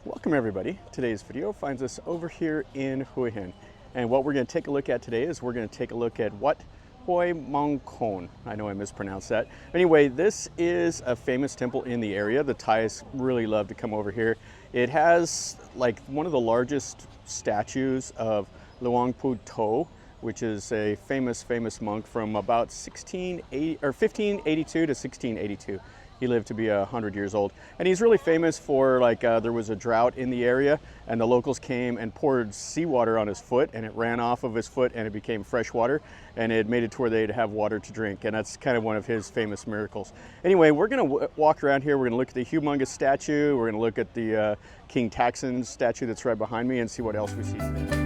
Welcome everybody. Today's video finds us over here in Hua Hin. And what we're going to take a look at today is we're going to take a look at Wat Huai Mongkhon. I know I mispronounced that. Anyway, this is a famous temple in the area. The Thais really love to come over here. It has like one of the largest statues of Luang Phor Thuad, which is a famous monk from about 1582 to 1682. He lived to be 100 years old. And he's really famous for there was a drought in the area and the locals came and poured seawater on his foot and it ran off of his foot and it became fresh water and it made it to where they'd have water to drink. And that's kind of one of his famous miracles. Anyway, we're gonna walk around here. We're gonna look at the humongous statue. We're gonna look at the King Taksin statue that's right behind me and see what else we see today.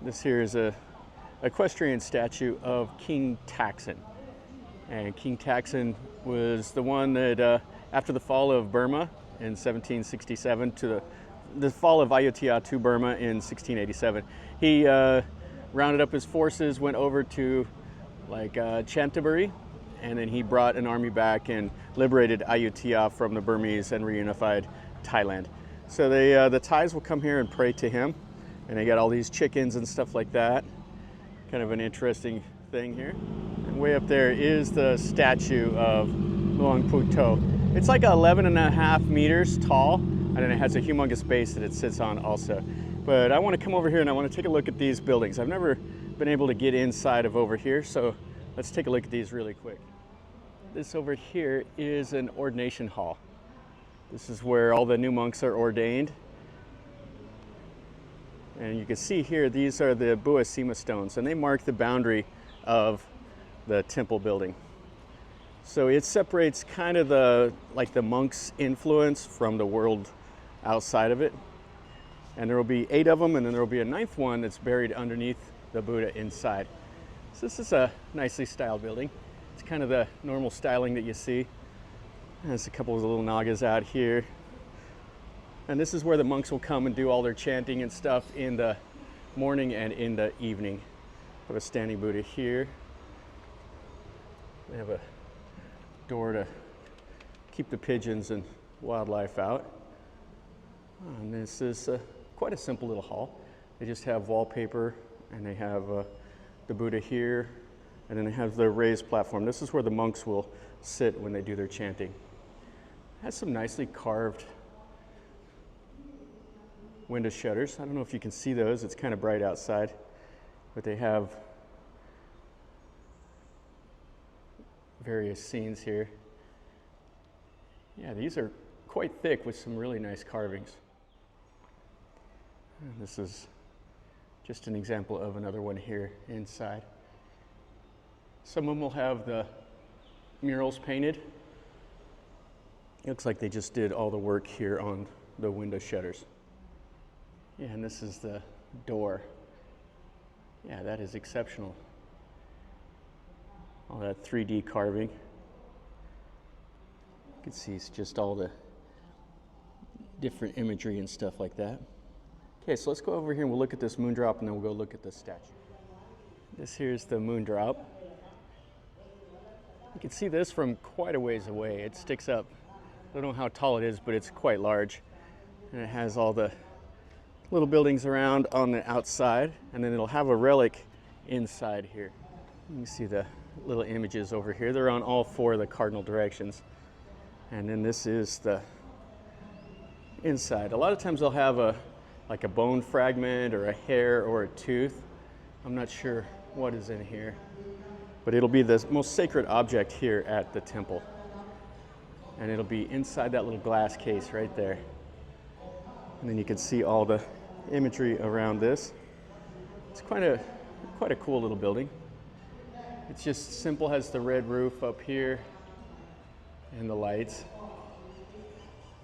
This here is a equestrian statue of King Taksin. And King Taksin was the one that, after the fall of Burma in 1767 to the fall of Ayutthaya to Burma in 1687, he rounded up his forces, went over to Chantaburi, and then he brought an army back and liberated Ayutthaya from the Burmese and reunified Thailand. So the Thais will come here and pray to him. And they got all these chickens and stuff like that. Kind of an interesting thing here. And way up there is the statue of Luang Phor Thuad. It's like 11.5 meters tall, and then it has a humongous base that it sits on also. But I want to come over here and I want to take a look at these buildings. I've never been able to get inside of over here, so let's take a look at these really quick. This over here is an ordination hall. This is where all the new monks are ordained. And you can see here, these are the Buasima stones, and they mark the boundary of the temple building. So it separates kind of the monks' influence from the world outside of it. And there will be 8 of them, and then there will be a 9th one that's buried underneath the Buddha inside. So this is a nicely styled building. It's kind of the normal styling that you see. There's a couple of little nagas out here. And this is where the monks will come and do all their chanting and stuff in the morning and in the evening. Put a standing Buddha here. They have a door to keep the pigeons and wildlife out. And this is quite a simple little hall. They just have wallpaper and they have the Buddha here, and then they have the raised platform. This is where the monks will sit when they do their chanting. It has some nicely carved window shutters. I don't know if you can see those. It's kind of bright outside, but they have various scenes here. Yeah, these are quite thick with some really nice carvings. And this is just an example of another one here inside. Some of them will have the murals painted. It looks like they just did all the work here on the window shutters. Yeah, and this is the door. Yeah, that is exceptional. All that 3D carving. You can see it's just all the different imagery and stuff like that. Okay, so let's go over here and we'll look at this moon drop and then we'll go look at the statue. This here's the moon drop. You can see this from quite a ways away. It sticks up. I don't know how tall it is, but it's quite large. And it has all the little buildings around on the outside, and then it'll have a relic inside here. You can see the little images over here. They're on all 4 of the cardinal directions. And then this is the inside. A lot of times they'll have a bone fragment or a hair or a tooth. I'm not sure what is in here, but it'll be the most sacred object here at the temple. And it'll be inside that little glass case right there. And then you can see all the imagery around this. It's quite a cool little building. It's just simple, has the red roof up here and the lights.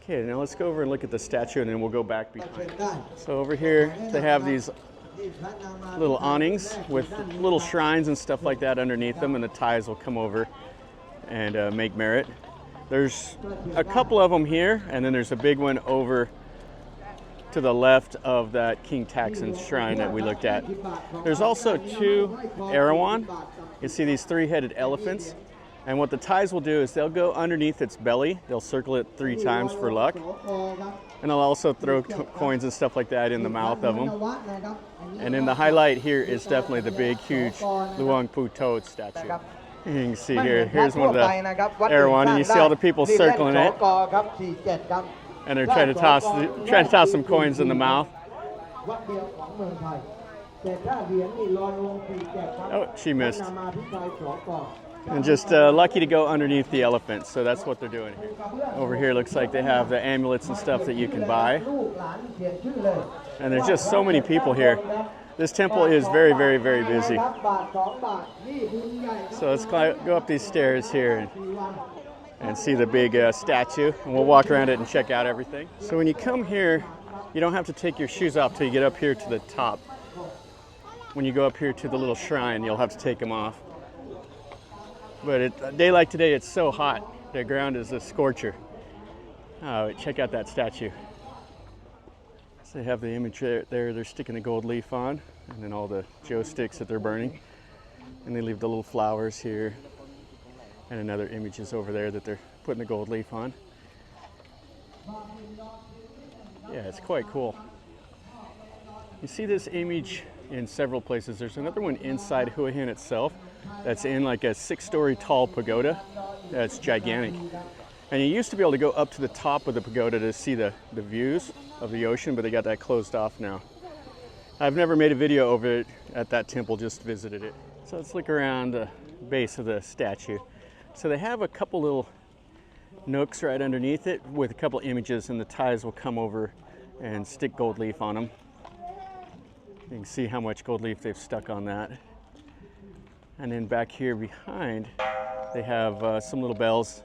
Okay, now let's go over and look at the statue and then we'll go back behind. So over here they have these little awnings with little shrines and stuff like that underneath them, and the Thais will come over and make merit. There's a couple of them here, and then there's a big one over to the left of that King Taksin shrine that we looked at. There's also 2 Erawan. You see these 3-headed elephants. And what the Thais will do is they'll go underneath its belly. They'll circle it 3 times for luck. And they'll also throw coins and stuff like that in the mouth of them. And then the highlight here is definitely the big, huge Luang Phor Thuad statue. You can see here, here's one of the Erawan, and you see all the people circling it. And they're trying to toss some coins in the mouth. Oh, she missed. And just lucky to go underneath the elephant, so that's what they're doing here. Over here looks like they have the amulets and stuff that you can buy. And there's just so many people here. This temple is very, very, very busy. So let's go up these stairs here and see the big statue. And we'll walk around it and check out everything. So when you come here, you don't have to take your shoes off till you get up here to the top. When you go up here to the little shrine, you'll have to take them off. But a day like today, it's so hot. The ground is a scorcher. Oh, check out that statue. So they have the image there. They're sticking the gold leaf on, and then all the joe sticks that they're burning. And they leave the little flowers here. And another image is over there that they're putting the gold leaf on. Yeah, it's quite cool. You see this image in several places. There's another one inside Hua Hin itself that's in like a 6-story tall pagoda. That's gigantic. And you used to be able to go up to the top of the pagoda to see the views of the ocean, but they got that closed off now. I've never made a video over it at that temple, just visited it. So let's look around the base of the statue. So they have a couple little nooks right underneath it with a couple images, and the Thais will come over and stick gold leaf on them. You can see how much gold leaf they've stuck on that. And then back here behind, they have some little bells,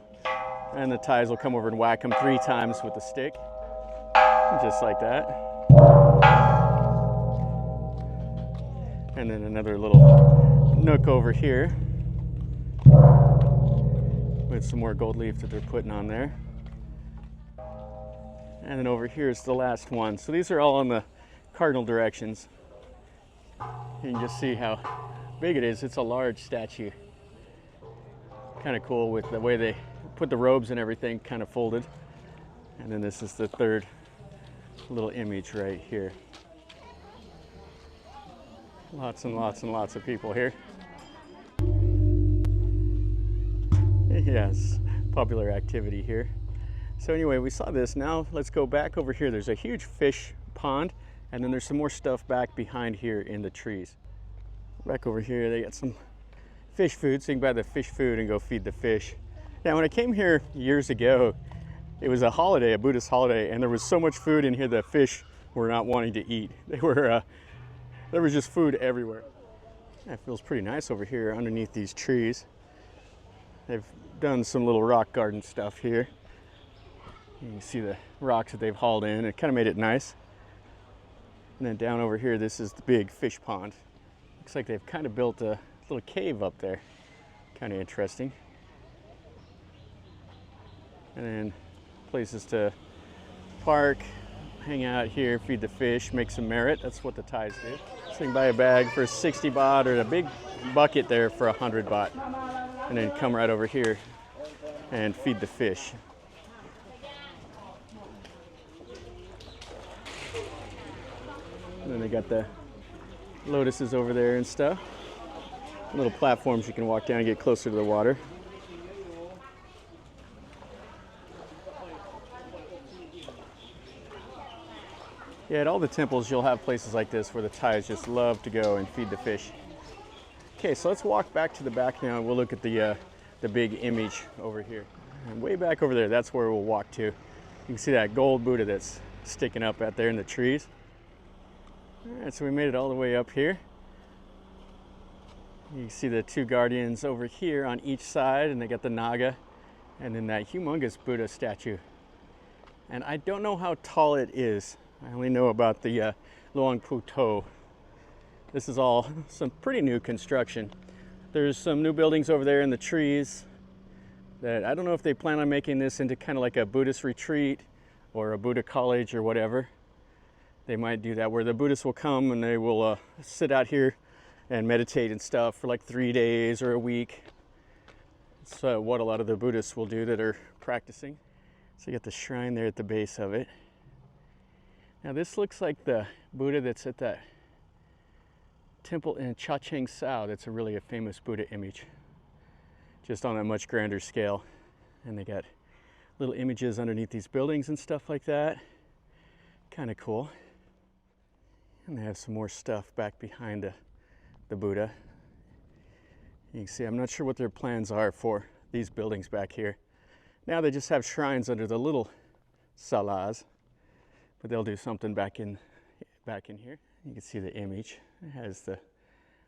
and the Thais will come over and whack them 3 times with a stick, just like that. And then another little nook over here with some more gold leaf that they're putting on there. And then over here is the last one. So these are all in the cardinal directions. You can just see how big it is. It's a large statue. Kind of cool with the way they put the robes and everything kind of folded. And then this is the 3rd little image right here. Lots and lots and lots of people here. Yes, popular activity here. So anyway, we saw this. Now let's go back over here. There's a huge fish pond, and then there's some more stuff back behind here in the trees. Back over here, they got some fish food, so you can buy the fish food and go feed the fish. Now, when I came here years ago, it was a holiday, a Buddhist holiday, and there was so much food in here that fish were not wanting to eat. There was just food everywhere. It feels pretty nice over here underneath these trees. They've done some little rock garden stuff here. You can see the rocks that they've hauled in. It kind of made it nice. And then down over here, this is the big fish pond. Looks like they've kind of built a little cave up there. Kind of interesting. And then places to park, hang out here, feed the fish, make some merit. That's what the Thais do. So you can buy a bag for 60 baht or a big bucket there for 100 baht. And then come right over here and feed the fish. And then they got the lotuses over there and stuff. Little platforms you can walk down and get closer to the water. Yeah, at all the temples you'll have places like this where the Thais just love to go and feed the fish. Okay, so let's walk back to the back now and we'll look at the big image over here. And way back over there, that's where we'll walk to. You can see that gold Buddha that's sticking up out there in the trees. All right, so we made it all the way up here. You can see the 2 guardians over here on each side, and they got the Naga, and then that humongous Buddha statue. And I don't know how tall it is. I only know about the Luang Phor Thuad. This is all some pretty new construction. There's some new buildings over there in the trees that I don't know if they plan on making this into kind of like a Buddhist retreat or a Buddha college or whatever. they might do that where the Buddhists will come and they will sit out here and meditate and stuff for like 3 days or a week. It's what a lot of the Buddhists will do that are practicing. So you got the shrine there at the base of it. Now this looks like the Buddha that's at that temple in Chiang Sao. That's a famous Buddha image, just on a much grander scale. And they got little images underneath these buildings and stuff like that. Kind of cool. And they have some more stuff back behind the Buddha. You can see, I'm not sure what their plans are for these buildings back here. Now they just have shrines under the little salas, but they'll do something back in here. You can see the image. It has the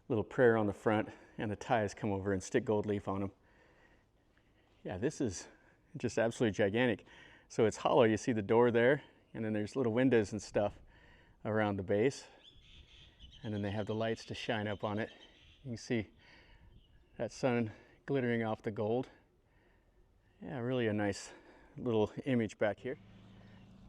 little prayer on the front, and the Thais come over and stick gold leaf on them. Yeah, this is just absolutely gigantic. So it's hollow. You see the door there, and then there's little windows and stuff around the base. And then they have the lights to shine up on it. You can see that sun glittering off the gold. Yeah, really a nice little image back here.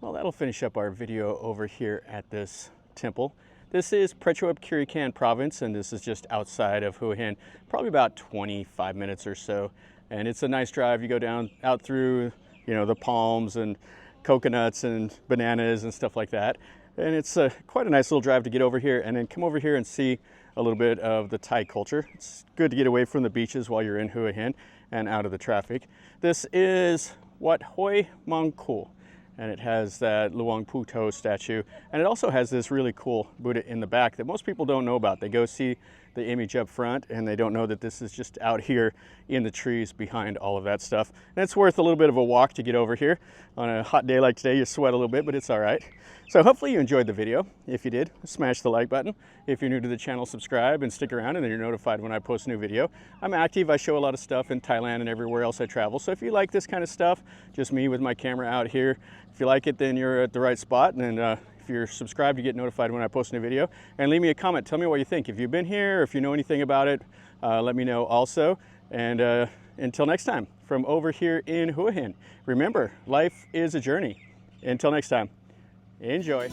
Well, that'll finish up our video over here at this temple. This is Prachuap Khiri Khan province, and this is just outside of Hua Hin, probably about 25 minutes or so. And it's a nice drive. You go down out through, the palms and coconuts and bananas and stuff like that. And it's quite a nice little drive to get over here and then come over here and see a little bit of the Thai culture. It's good to get away from the beaches while you're in Hua Hin and out of the traffic. This is Wat Huai Mongkol, and it has that Luang Phor Thuad statue, and it also has this really cool Buddha in the back that most people don't know about. They go see the image up front and they don't know that this is just out here in the trees behind all of that stuff. And it's worth a little bit of a walk to get over here. On a hot day like today, you sweat a little bit, but it's all right. So hopefully you enjoyed the video. If you did, smash the like button. If you're new to the channel, subscribe and stick around, and then you're notified when I post a new video. I'm active. I show a lot of stuff in Thailand and everywhere else I travel. So if you like this kind of stuff, just me with my camera out here, if you like it, then you're at the right spot. And if you're subscribed, you get notified when I post a new video. And leave me a comment. Tell me what you think. If you've been here, or if you know anything about it, let me know also. And until next time, from over here in Hua Hin, remember, life is a journey. Until next time, enjoy.